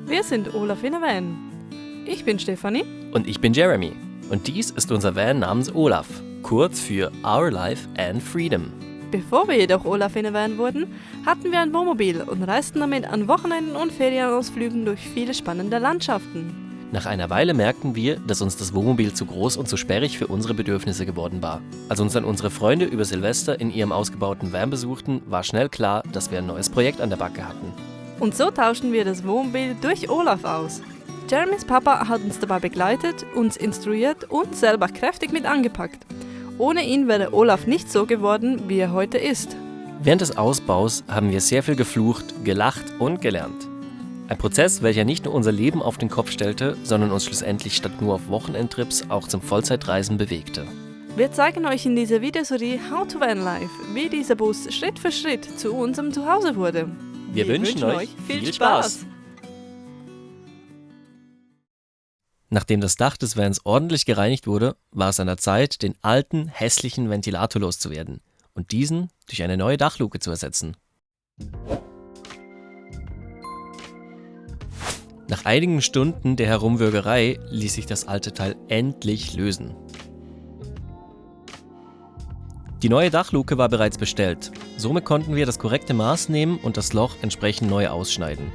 Wir sind Olaf in a Van. Ich bin Stefanie. Und ich bin Jeremy. Und dies ist unser Van namens Olaf, kurz für Our Life and Freedom. Bevor wir jedoch Olaf in a Van wurden, hatten wir ein Wohnmobil und reisten damit an Wochenenden und Ferienausflügen durch viele spannende Landschaften. Nach einer Weile merkten wir, dass uns das Wohnmobil zu groß und zu sperrig für unsere Bedürfnisse geworden war. Als uns dann unsere Freunde über Silvester in ihrem ausgebauten Van besuchten, war schnell klar, dass wir ein neues Projekt an der Backe hatten. Und so tauschten wir das Wohnmobil durch Olaf aus. Jeremys Papa hat uns dabei begleitet, uns instruiert und selber kräftig mit angepackt. Ohne ihn wäre Olaf nicht so geworden, wie er heute ist. Während des Ausbaus haben wir sehr viel geflucht, gelacht und gelernt. Ein Prozess, welcher nicht nur unser Leben auf den Kopf stellte, sondern uns schlussendlich statt nur auf Wochenendtrips auch zum Vollzeitreisen bewegte. Wir zeigen euch in dieser Videoserie How to Van Life, wie dieser Bus Schritt für Schritt zu unserem Zuhause wurde. Wir wünschen euch viel Spaß! Nachdem das Dach des Vans ordentlich gereinigt wurde, war es an der Zeit, den alten, hässlichen Ventilator loszuwerden und diesen durch eine neue Dachluke zu ersetzen. Nach einigen Stunden der Herumwürgerei ließ sich das alte Teil endlich lösen. Die neue Dachluke war bereits bestellt, somit konnten wir das korrekte Maß nehmen und das Loch entsprechend neu ausschneiden.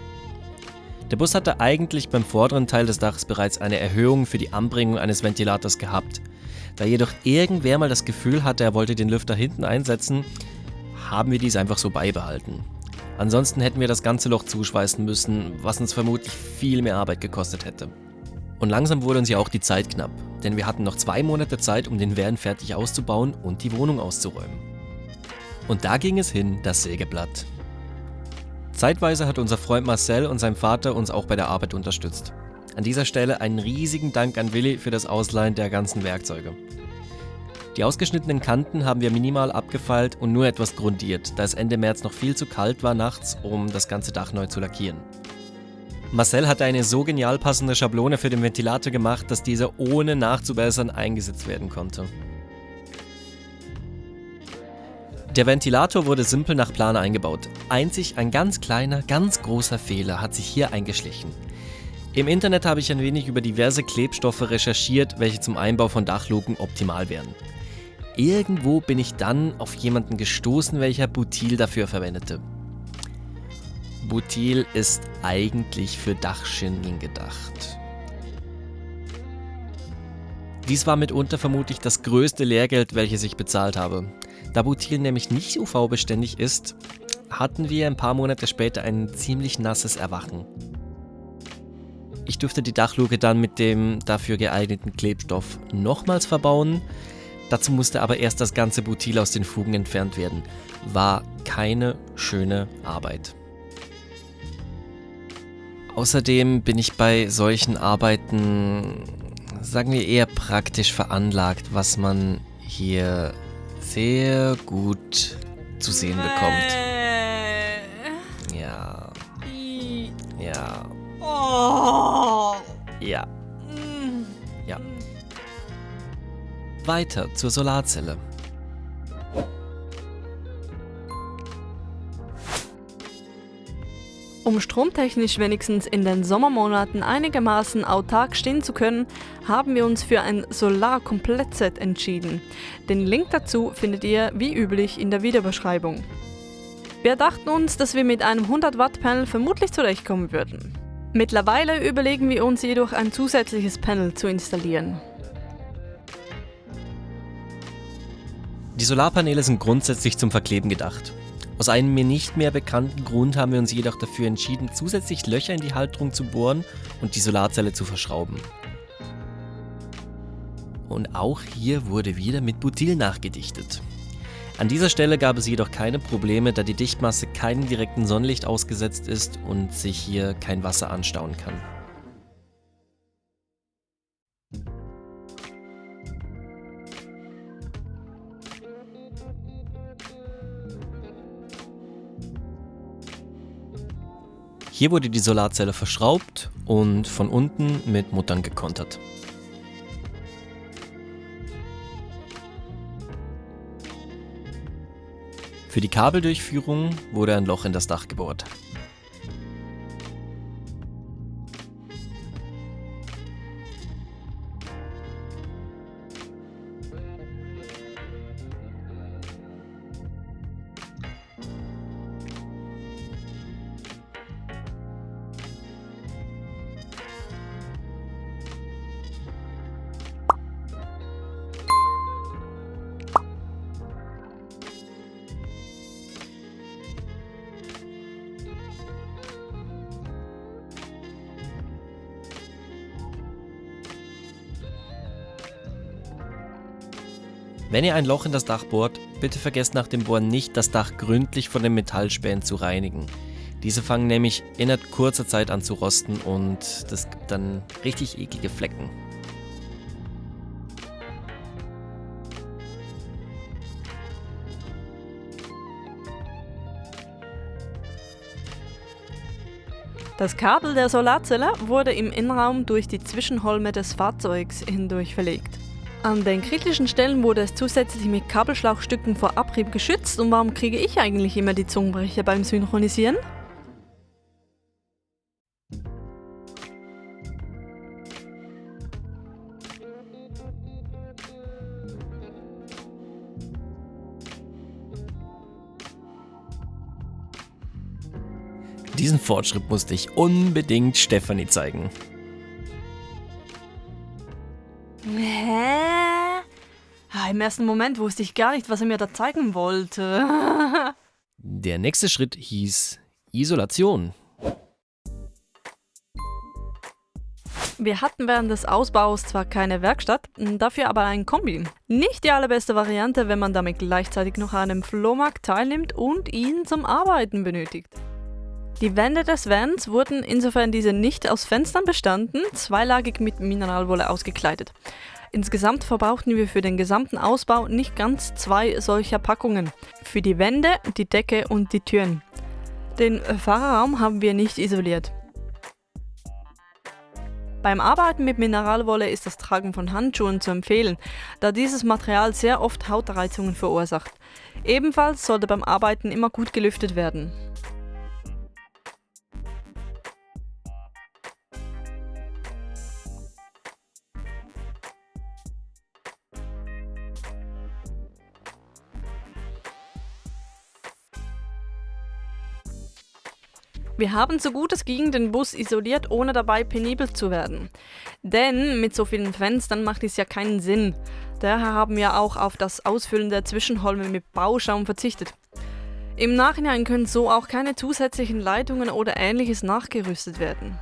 Der Bus hatte eigentlich beim vorderen Teil des Daches bereits eine Erhöhung für die Anbringung eines Ventilators gehabt. Da jedoch irgendwer mal das Gefühl hatte, er wollte den Lüfter hinten einsetzen, haben wir dies einfach so beibehalten. Ansonsten hätten wir das ganze Loch zuschweißen müssen, was uns vermutlich viel mehr Arbeit gekostet hätte. Und langsam wurde uns ja auch die Zeit knapp, denn wir hatten noch 2 Monate Zeit, um den Van fertig auszubauen und die Wohnung auszuräumen. Und da ging es hin, das Sägeblatt. Zeitweise hat unser Freund Marcel und sein Vater uns auch bei der Arbeit unterstützt. An dieser Stelle einen riesigen Dank an Willi für das Ausleihen der ganzen Werkzeuge. Die ausgeschnittenen Kanten haben wir minimal abgefeilt und nur etwas grundiert, da es Ende März noch viel zu kalt war nachts, um das ganze Dach neu zu lackieren. Marcel hatte eine so genial passende Schablone für den Ventilator gemacht, dass dieser ohne nachzubessern eingesetzt werden konnte. Der Ventilator wurde simpel nach Plan eingebaut. Einzig ein ganz kleiner, ganz großer Fehler hat sich hier eingeschlichen. Im Internet habe ich ein wenig über diverse Klebstoffe recherchiert, welche zum Einbau von Dachluken optimal wären. Irgendwo bin ich dann auf jemanden gestoßen, welcher Butyl dafür verwendete. Butyl ist eigentlich für Dachschindeln gedacht. Dies war mitunter vermutlich das größte Lehrgeld, welches ich bezahlt habe. Da Butyl nämlich nicht UV-beständig ist, hatten wir ein paar Monate später ein ziemlich nasses Erwachen. Ich durfte die Dachluke dann mit dem dafür geeigneten Klebstoff nochmals verbauen. Dazu musste aber erst das ganze Butyl aus den Fugen entfernt werden. War keine schöne Arbeit. Außerdem bin ich bei solchen Arbeiten, sagen wir, eher praktisch veranlagt, was man hier sehr gut zu sehen bekommt. Ja. Ja. Ja. Ja. Weiter zur Solarzelle. Um stromtechnisch wenigstens in den Sommermonaten einigermaßen autark stehen zu können, haben wir uns für ein Solar-Komplettset entschieden. Den Link dazu findet ihr wie üblich in der Videobeschreibung. Wir dachten uns, dass wir mit einem 100 Watt Panel vermutlich zurechtkommen würden. Mittlerweile überlegen wir uns jedoch ein zusätzliches Panel zu installieren. Die Solarpaneele sind grundsätzlich zum Verkleben gedacht. Aus einem mir nicht mehr bekannten Grund haben wir uns jedoch dafür entschieden, zusätzlich Löcher in die Halterung zu bohren und die Solarzelle zu verschrauben. Und auch hier wurde wieder mit Butyl nachgedichtet. An dieser Stelle gab es jedoch keine Probleme, da die Dichtmasse keinem direkten Sonnenlicht ausgesetzt ist und sich hier kein Wasser anstauen kann. Hier wurde die Solarzelle verschraubt und von unten mit Muttern gekontert. Für die Kabeldurchführung wurde ein Loch in das Dach gebohrt. Wenn ihr ein Loch in das Dach bohrt, bitte vergesst nach dem Bohren nicht, das Dach gründlich von den Metallspänen zu reinigen. Diese fangen nämlich innerhalb kurzer Zeit an zu rosten und das gibt dann richtig eklige Flecken. Das Kabel der Solarzelle wurde im Innenraum durch die Zwischenholme des Fahrzeugs hindurch verlegt. An den kritischen Stellen wurde es zusätzlich mit Kabelschlauchstücken vor Abrieb geschützt. Und warum kriege ich eigentlich immer die Zungenbrecher beim Synchronisieren? Diesen Fortschritt musste ich unbedingt Stefanie zeigen. Hä? Im ersten Moment wusste ich gar nicht, was er mir da zeigen wollte. Der nächste Schritt hieß Isolation. Wir hatten während des Ausbaus zwar keine Werkstatt, dafür aber ein Kombi. Nicht die allerbeste Variante, wenn man damit gleichzeitig noch an einem Flohmarkt teilnimmt und ihn zum Arbeiten benötigt. Die Wände des Vans wurden, insofern diese nicht aus Fenstern bestanden, zweilagig mit Mineralwolle ausgekleidet. Insgesamt verbrauchten wir für den gesamten Ausbau nicht ganz 2 solcher Packungen. Für die Wände, die Decke und die Türen. Den Fahrerraum haben wir nicht isoliert. Beim Arbeiten mit Mineralwolle ist das Tragen von Handschuhen zu empfehlen, da dieses Material sehr oft Hautreizungen verursacht. Ebenfalls sollte beim Arbeiten immer gut gelüftet werden. Wir haben so gut es ging den Bus isoliert, ohne dabei penibel zu werden. Denn mit so vielen Fenstern macht es ja keinen Sinn. Daher haben wir auch auf das Ausfüllen der Zwischenholme mit Bauschaum verzichtet. Im Nachhinein können so auch keine zusätzlichen Leitungen oder Ähnliches nachgerüstet werden.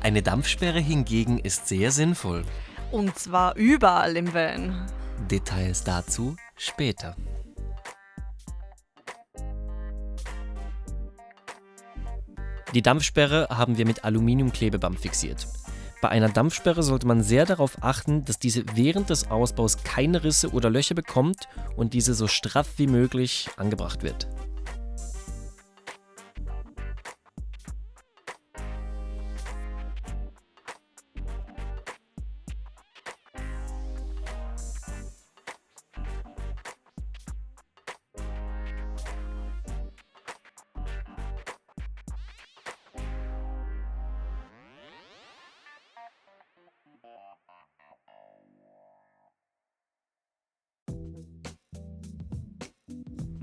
Eine Dampfsperre hingegen ist sehr sinnvoll. Und zwar überall im Van. Details dazu später. Die Dampfsperre haben wir mit Aluminiumklebeband fixiert. Bei einer Dampfsperre sollte man sehr darauf achten, dass diese während des Ausbaus keine Risse oder Löcher bekommt und diese so straff wie möglich angebracht wird.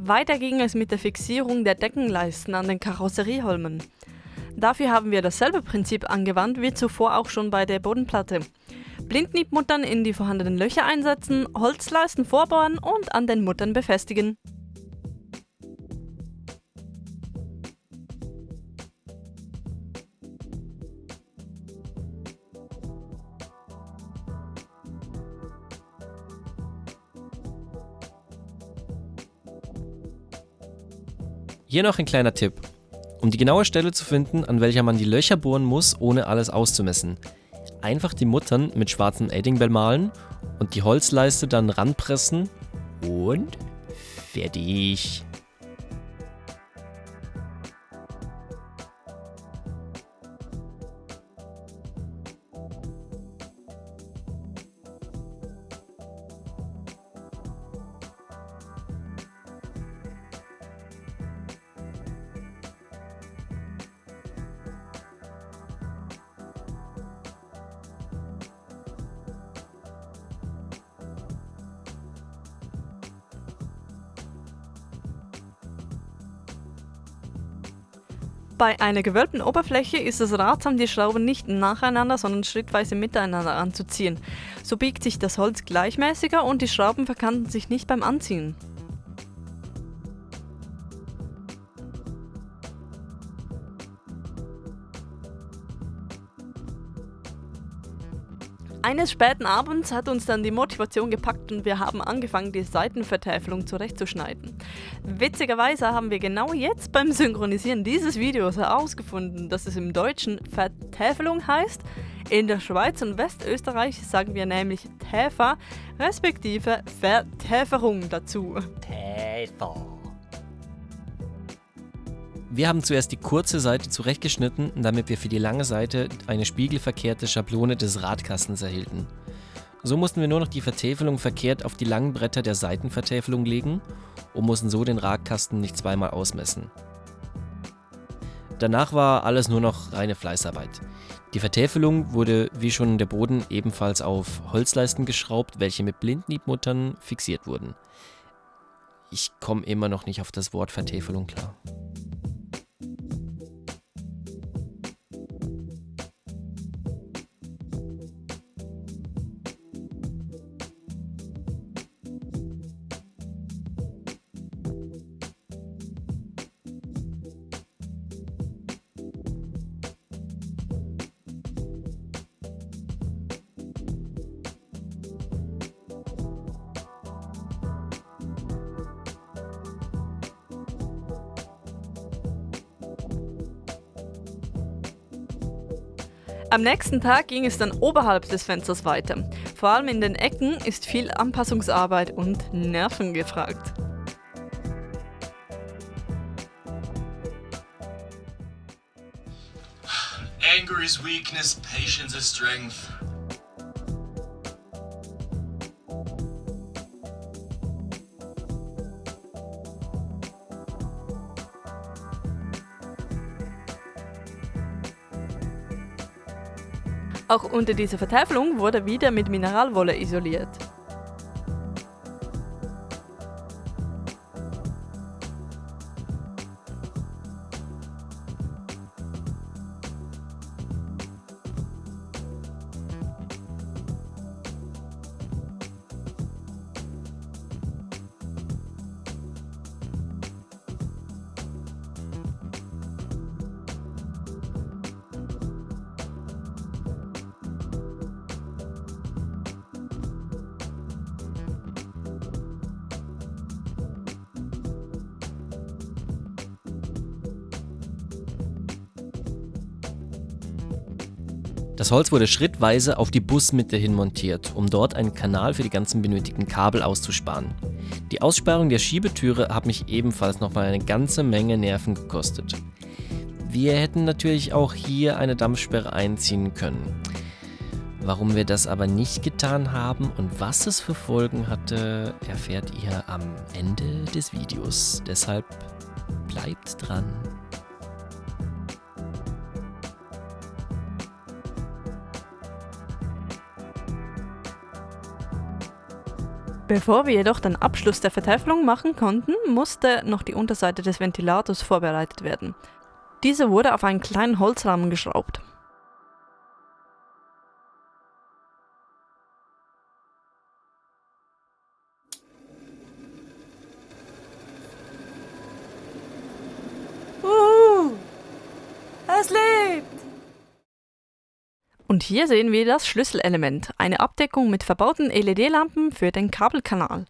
Weiter ging es mit der Fixierung der Deckenleisten an den Karosserieholmen. Dafür haben wir dasselbe Prinzip angewandt wie zuvor auch schon bei der Bodenplatte. Blindnietmuttern in die vorhandenen Löcher einsetzen, Holzleisten vorbohren und an den Muttern befestigen. Hier noch ein kleiner Tipp. Um die genaue Stelle zu finden, an welcher man die Löcher bohren muss, ohne alles auszumessen. Einfach die Muttern mit schwarzem Edding bemalen und die Holzleiste dann ranpressen und fertig. Bei einer gewölbten Oberfläche ist es ratsam, die Schrauben nicht nacheinander, sondern schrittweise miteinander anzuziehen. So biegt sich das Holz gleichmäßiger und die Schrauben verkanten sich nicht beim Anziehen. Eines späten Abends hat uns dann die Motivation gepackt und wir haben angefangen, die Seitenvertäfelung zurechtzuschneiden. Witzigerweise haben wir genau jetzt beim Synchronisieren dieses Videos herausgefunden, dass es im Deutschen Vertäfelung heißt. In der Schweiz und Westösterreich sagen wir nämlich Täfer, respektive Vertäferung dazu. Täfer. Wir haben zuerst die kurze Seite zurechtgeschnitten, damit wir für die lange Seite eine spiegelverkehrte Schablone des Radkastens erhielten. So mussten wir nur noch die Vertäfelung verkehrt auf die langen Bretter der Seitenvertäfelung legen und mussten so den Radkasten nicht zweimal ausmessen. Danach war alles nur noch reine Fleißarbeit. Die Vertäfelung wurde, wie schon der Boden, ebenfalls auf Holzleisten geschraubt, welche mit Blindnietmuttern fixiert wurden. Ich komme immer noch nicht auf das Wort Vertäfelung klar. Am nächsten Tag ging es dann oberhalb des Fensters weiter. Vor allem in den Ecken ist viel Anpassungsarbeit und Nerven gefragt. Anger is weakness, patience is strength. Auch unter dieser Vertäfelung wurde wieder mit Mineralwolle isoliert. Das Holz wurde schrittweise auf die Busmitte hin montiert, um dort einen Kanal für die ganzen benötigten Kabel auszusparen. Die Aussparung der Schiebetüre hat mich ebenfalls nochmal eine ganze Menge Nerven gekostet. Wir hätten natürlich auch hier eine Dampfsperre einziehen können. Warum wir das aber nicht getan haben und was es für Folgen hatte, erfährt ihr am Ende des Videos. Deshalb bleibt dran. Bevor wir jedoch den Abschluss der Vertäfelung machen konnten, musste noch die Unterseite des Ventilators vorbereitet werden. Diese wurde auf einen kleinen Holzrahmen geschraubt. Es lebt! Und hier sehen wir das Schlüsselelement, eine Abdeckung mit verbauten LED-Lampen für den Kabelkanal.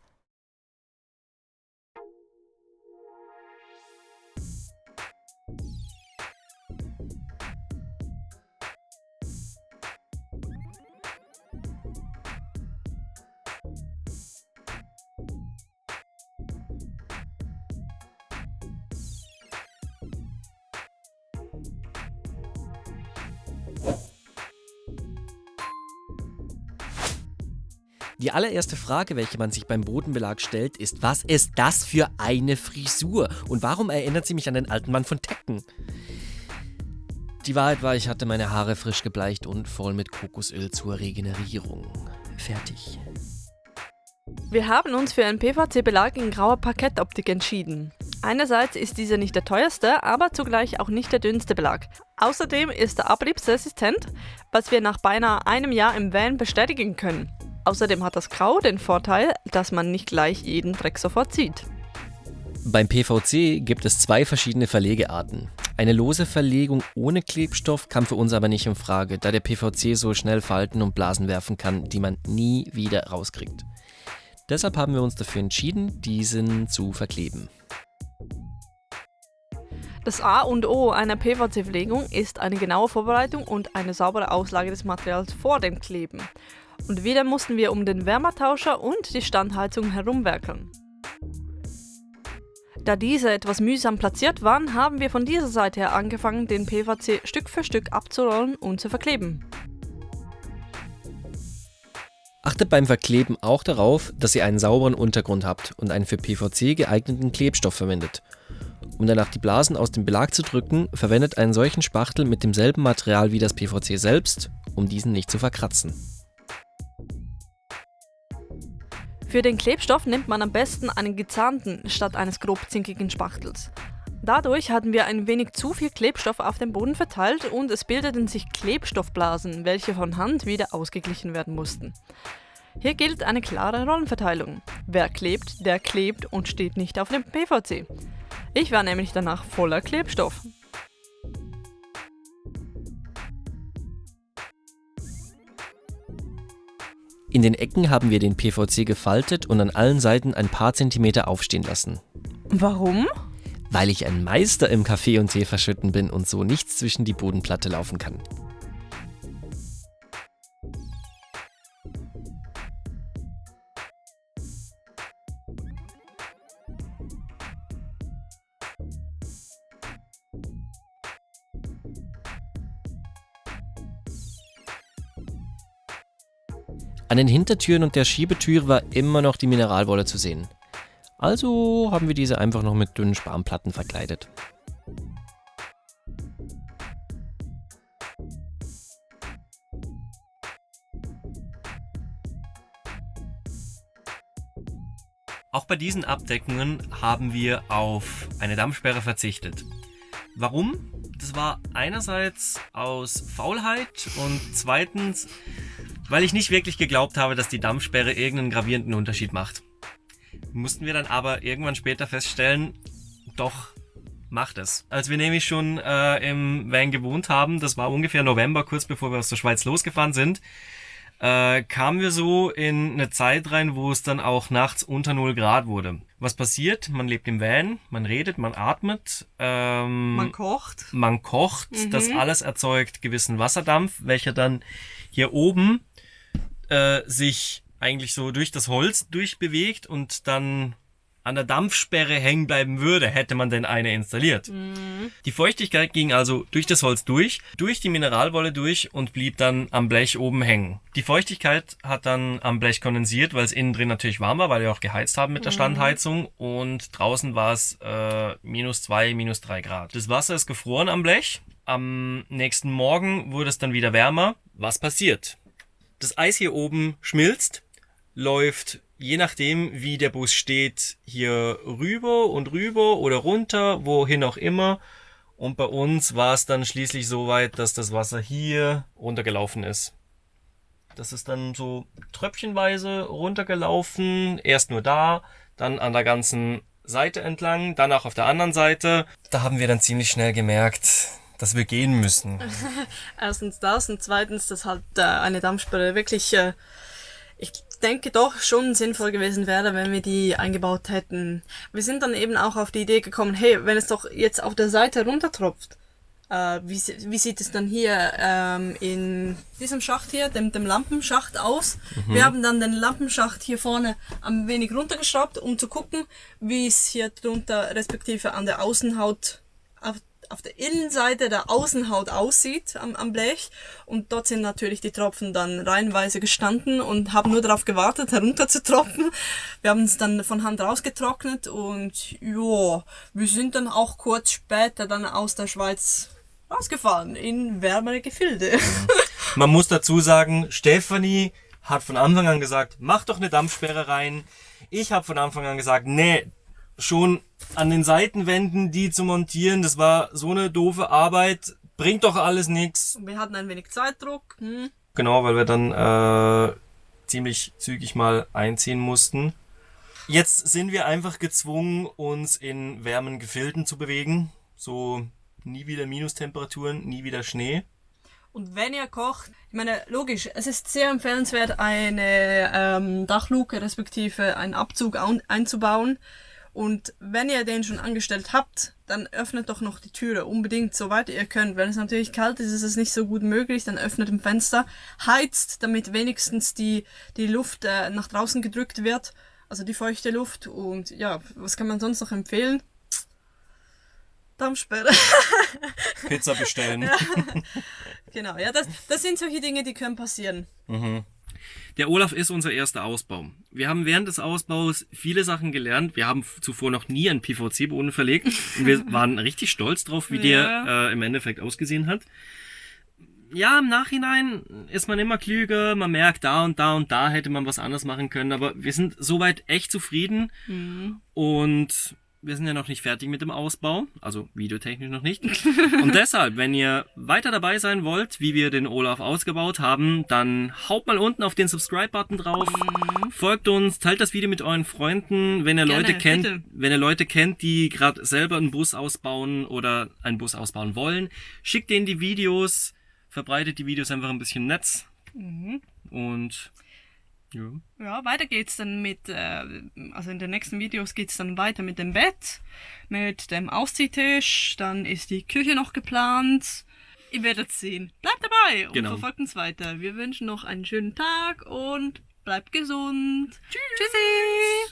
Die allererste Frage, welche man sich beim Bodenbelag stellt, ist: Was ist das für eine Frisur? Und warum erinnert sie mich an den alten Mann von Tekken? Die Wahrheit war, ich hatte meine Haare frisch gebleicht und voll mit Kokosöl zur Regenerierung. Fertig. Wir haben uns für einen PVC-Belag in grauer Parkettoptik entschieden. Einerseits ist dieser nicht der teuerste, aber zugleich auch nicht der dünnste Belag. Außerdem ist er abriebsresistent, was wir nach beinahe einem Jahr im Van bestätigen können. Außerdem hat das Grau den Vorteil, dass man nicht gleich jeden Dreck sofort sieht. Beim PVC gibt es zwei verschiedene Verlegearten. Eine lose Verlegung ohne Klebstoff kam für uns aber nicht in Frage, da der PVC so schnell Falten und Blasen werfen kann, die man nie wieder rauskriegt. Deshalb haben wir uns dafür entschieden, diesen zu verkleben. Das A und O einer PVC-Verlegung ist eine genaue Vorbereitung und eine saubere Auslage des Materials vor dem Kleben. Und wieder mussten wir um den Wärmetauscher und die Standheizung herumwerkeln. Da diese etwas mühsam platziert waren, haben wir von dieser Seite her angefangen, den PVC Stück für Stück abzurollen und zu verkleben. Achtet beim Verkleben auch darauf, dass ihr einen sauberen Untergrund habt und einen für PVC geeigneten Klebstoff verwendet. Um danach die Blasen aus dem Belag zu drücken, verwendet einen solchen Spachtel mit demselben Material wie das PVC selbst, um diesen nicht zu verkratzen. Für den Klebstoff nimmt man am besten einen gezahnten statt eines grobzinkigen Spachtels. Dadurch hatten wir ein wenig zu viel Klebstoff auf dem Boden verteilt und es bildeten sich Klebstoffblasen, welche von Hand wieder ausgeglichen werden mussten. Hier gilt eine klare Rollenverteilung. Wer klebt, der klebt und steht nicht auf dem PVC. Ich war nämlich danach voller Klebstoff. In den Ecken haben wir den PVC gefaltet und an allen Seiten ein paar Zentimeter aufstehen lassen. Warum? Weil ich ein Meister im Kaffee und Tee verschütten bin und so nichts zwischen die Bodenplatte laufen kann. An den Hintertüren und der Schiebetür war immer noch die Mineralwolle zu sehen. Also haben wir diese einfach noch mit dünnen Spanplatten verkleidet. Auch bei diesen Abdeckungen haben wir auf eine Dampfsperre verzichtet. Warum? Das war einerseits aus Faulheit und zweitens, weil ich nicht wirklich geglaubt habe, dass die Dampfsperre irgendeinen gravierenden Unterschied macht. Mussten wir dann aber irgendwann später feststellen, doch, macht es. Als wir nämlich schon im Van gewohnt haben, das war ungefähr November, kurz bevor wir aus der Schweiz losgefahren sind, kamen wir so in eine Zeit rein, wo es dann auch nachts unter 0 Grad wurde. Was passiert? Man lebt im Van, man redet, man atmet. Man kocht. Man kocht. Das alles erzeugt gewissen Wasserdampf, welcher dann hier oben sich eigentlich so durch das Holz durchbewegt und dann an der Dampfsperre hängen bleiben würde, hätte man denn eine installiert. Die Feuchtigkeit ging also durch das Holz durch die Mineralwolle durch und blieb dann am Blech oben hängen. Die Feuchtigkeit hat dann am Blech kondensiert, weil es innen drin natürlich warm war, weil wir auch geheizt haben mit der Standheizung und draußen war es -2, -3 Grad. Das Wasser ist gefroren am Blech. Am nächsten Morgen wurde es dann wieder wärmer. Was passiert? Das Eis hier oben schmilzt, läuft je nachdem, wie der Bus steht, hier rüber oder runter, wohin auch immer. Und bei uns war es dann schließlich so weit, dass das Wasser hier runtergelaufen ist. Das ist dann so tröpfchenweise runtergelaufen. Erst nur da, dann an der ganzen Seite entlang, dann auch auf der anderen Seite. Da haben wir dann ziemlich schnell gemerkt, dass wir gehen müssen. Erstens das und zweitens, dass halt eine Dampfsperre wirklich, ich denke doch schon sinnvoll gewesen wäre, wenn wir die eingebaut hätten. Wir sind dann eben auch auf die Idee gekommen, hey, wenn es doch jetzt auf der Seite runtertropft, wie sieht es dann hier in diesem Schacht hier, dem Lampenschacht aus? Wir haben dann den Lampenschacht hier vorne ein wenig runtergeschraubt, um zu gucken, wie es hier drunter respektive an der Außenhaut auf der Innenseite der Außenhaut aussieht am Blech und dort sind natürlich die Tropfen dann reihenweise gestanden und haben nur darauf gewartet, herunter zu tropfen. Wir haben es dann von Hand rausgetrocknet und ja, wir sind dann auch kurz später dann aus der Schweiz rausgefahren in wärmere Gefilde. Man muss dazu sagen, Stefanie hat von Anfang an gesagt, mach doch eine Dampfsperre rein. Ich habe von Anfang an gesagt, nee, schon an den Seitenwänden die zu montieren, das war so eine doofe Arbeit, bringt doch alles nichts. Wir hatten ein wenig Zeitdruck. Genau, weil wir dann ziemlich zügig mal einziehen mussten. Jetzt sind wir einfach gezwungen, uns in wärmen Gefilden zu bewegen. So nie wieder Minustemperaturen, nie wieder Schnee. Und wenn ihr kocht, ich meine, logisch, es ist sehr empfehlenswert, eine Dachluke respektive einen Abzug einzubauen. Und wenn ihr den schon angestellt habt, dann öffnet doch noch die Türe unbedingt, soweit ihr könnt. Wenn es natürlich kalt ist, ist es nicht so gut möglich, dann öffnet im Fenster, heizt, damit wenigstens die Luft nach draußen gedrückt wird, also die feuchte Luft. Und ja, was kann man sonst noch empfehlen? Dampfsperre. Pizza bestellen. Ja. Genau, ja, das sind solche Dinge, die können passieren. Mhm. Der Olaf ist unser erster Ausbau. Wir haben während des Ausbaus viele Sachen gelernt. Wir haben zuvor noch nie einen PVC-Boden verlegt. Und wir waren richtig stolz drauf, wie der im Endeffekt ausgesehen hat. Ja, im Nachhinein ist man immer klüger. Man merkt, da und da und da hätte man was anders machen können. Aber wir sind soweit echt zufrieden. Und wir sind ja noch nicht fertig mit dem Ausbau, also videotechnisch noch nicht. Und deshalb, wenn ihr weiter dabei sein wollt, wie wir den Olaf ausgebaut haben, dann haut mal unten auf den Subscribe-Button drauf, folgt uns, teilt das Video mit euren Freunden, wenn ihr Leute kennt, die gerade selber einen Bus ausbauen oder einen Bus ausbauen wollen, schickt denen die Videos, verbreitet die Videos einfach ein bisschen im Netz. Und ja, weiter geht's dann also in den nächsten Videos geht's dann weiter mit dem Bett, mit dem Ausziehtisch, dann ist die Küche noch geplant. Ihr werdet sehen. Bleibt dabei und verfolgt uns weiter. Wir wünschen noch einen schönen Tag und bleibt gesund. Tschüssi!